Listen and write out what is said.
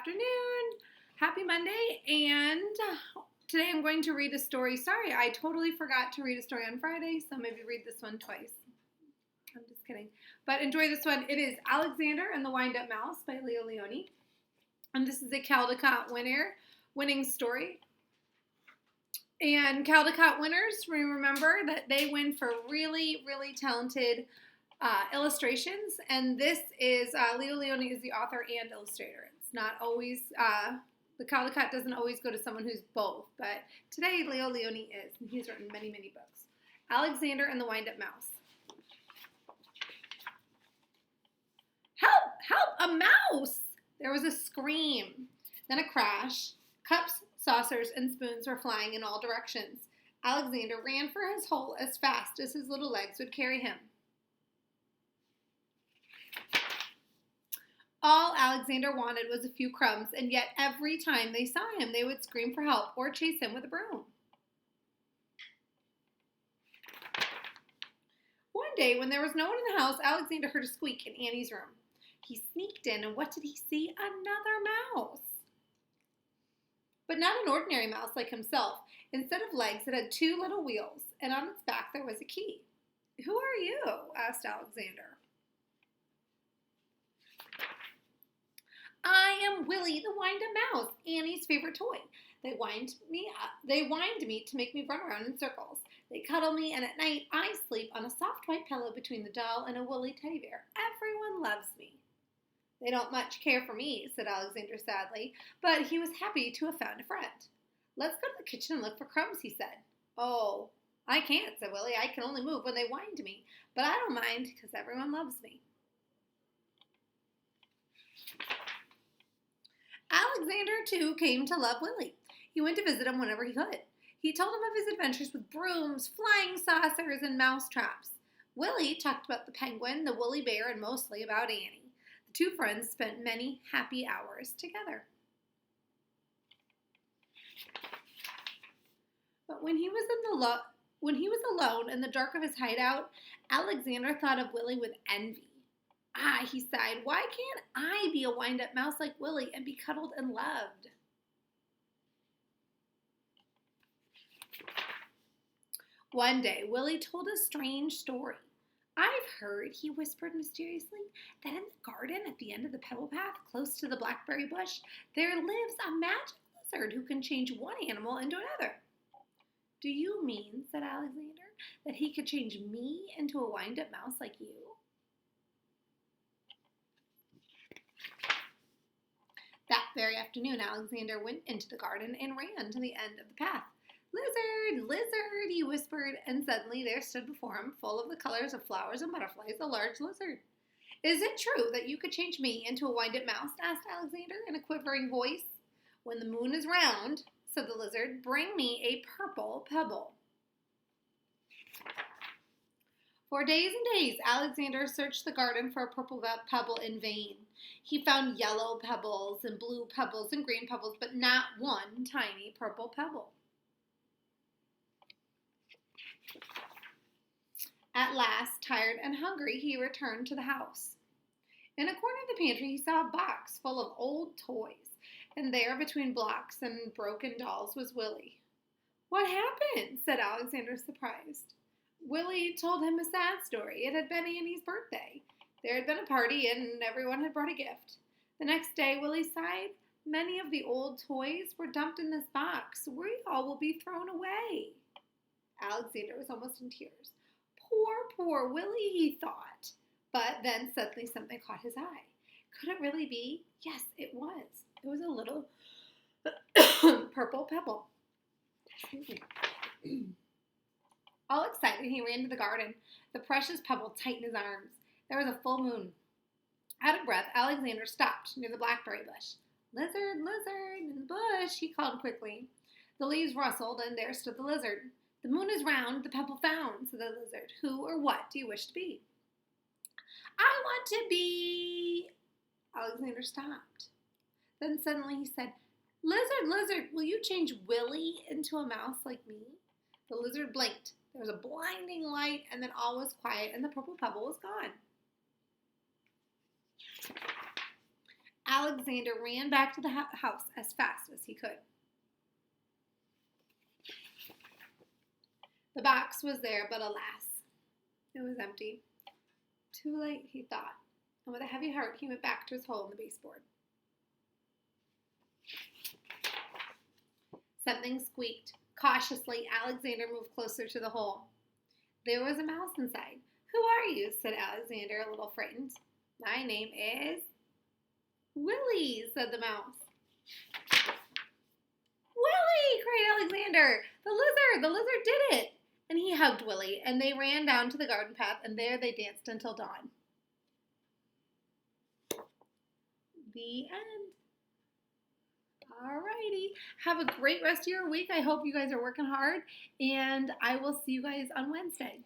afternoon. Happy Monday, and today I'm going to read a story. Sorry, I totally forgot to read a story on Friday, so maybe read this one twice. I'm just kidding. But enjoy this one. It is Alexander and the Wind-Up Mouse by Leo Leone. And this is a Caldecott winning story. And Caldecott winners, remember that they win for really, really talented illustrations. And this is, Leo Leone is the author and illustrator. It's not always, the Caldecott doesn't always go to someone who's both. But today, Leo Leone is, and he's written many, many books. Alexander and the Wind-Up Mouse. Help! Help! A mouse! There was a scream, then a crash. Cups, saucers, and spoons were flying in all directions. Alexander ran for his hole as fast as his little legs would carry him. All Alexander wanted was a few crumbs, and yet every time they saw him, they would scream for help or chase him with a broom. One day, when there was no one in the house, Alexander heard a squeak in Annie's room. He sneaked in, and what did he see? Another mouse. But not an ordinary mouse like himself. Instead of legs, it had two little wheels, and on its back there was a key. "Who are you?" asked Alexander. "I am Willie the Wind-Up Mouse, Annie's favorite toy. They wind me to make me run around in circles. They cuddle me, and at night I sleep on a soft white pillow between the doll and a woolly teddy bear. Everyone loves me." "They don't much care for me," said Alexander sadly, but he was happy to have found a friend. "Let's go to the kitchen and look for crumbs," he said. "Oh, I can't," said Willie. "I can only move when they wind me, but I don't mind because everyone loves me." Alexander, too, came to love Willie. He went to visit him whenever he could. He told him of his adventures with brooms, flying saucers, and mouse traps. Willie talked about the penguin, the woolly bear, and mostly about Annie. The two friends spent many happy hours together. But when he was alone in the dark of his hideout, Alexander thought of Willie with envy. "Ah," he sighed, "why can't I be a wind-up mouse like Willie and be cuddled and loved?" One day, Willie told a strange story. "I've heard," he whispered mysteriously, "that in the garden at the end of the pebble path, close to the blackberry bush, there lives a magic lizard who can change one animal into another." "Do you mean," said Alexander, "that he could change me into a wind-up mouse like you?" That very afternoon, Alexander went into the garden and ran to the end of the path. "Lizard, lizard," he whispered, and suddenly there stood before him, full of the colors of flowers and butterflies, a large lizard. "Is it true that you could change me into a wind-up mouse?" asked Alexander in a quivering voice. "When the moon is round," said the lizard, "bring me a purple pebble." For days and days, Alexander searched the garden for a purple pebble in vain. He found yellow pebbles and blue pebbles and green pebbles, but not one tiny purple pebble. At last, tired and hungry, he returned to the house. In a corner of the pantry, he saw a box full of old toys, and there, between blocks and broken dolls, was Willie. "What happened?" said Alexander, surprised. Willie told him a sad story. It had been Annie's birthday. There had been a party, and everyone had brought a gift. The next day, Willie sighed. "Many of the old toys were dumped in this box. We all will be thrown away." Alexander was almost in tears. "Poor, poor Willie," he thought. But then suddenly something caught his eye. Could it really be? Yes, it was. It was a little purple pebble. Excuse me. All excited, he ran to the garden, the precious pebble tight in his arms. There was a full moon. Out of breath, Alexander stopped near the blackberry bush. "Lizard, lizard, in the bush," he called quickly. The leaves rustled, and there stood the lizard. "The moon is round, the pebble found," said the lizard. "Who or what do you wish to be?" "I want to be—" Alexander stopped. Then suddenly he said, "Lizard, lizard, will you change Willie into a mouse like me?" The lizard blinked. There was a blinding light, and then all was quiet, and the purple pebble was gone. Alexander ran back to the house as fast as he could. The box was there, but alas, it was empty. Too late, he thought, and with a heavy heart, he went back to his hole in the baseboard. Something squeaked. Cautiously, Alexander moved closer to the hole. There was a mouse inside. "Who are you?" said Alexander, a little frightened. "My name is Willie," said the mouse. "Willie!" cried Alexander. The lizard did it!" And he hugged Willie, and they ran down to the garden path, and there they danced until dawn. The end. Alrighty. Have a great rest of your week. I hope you guys are working hard, and I will see you guys on Wednesday.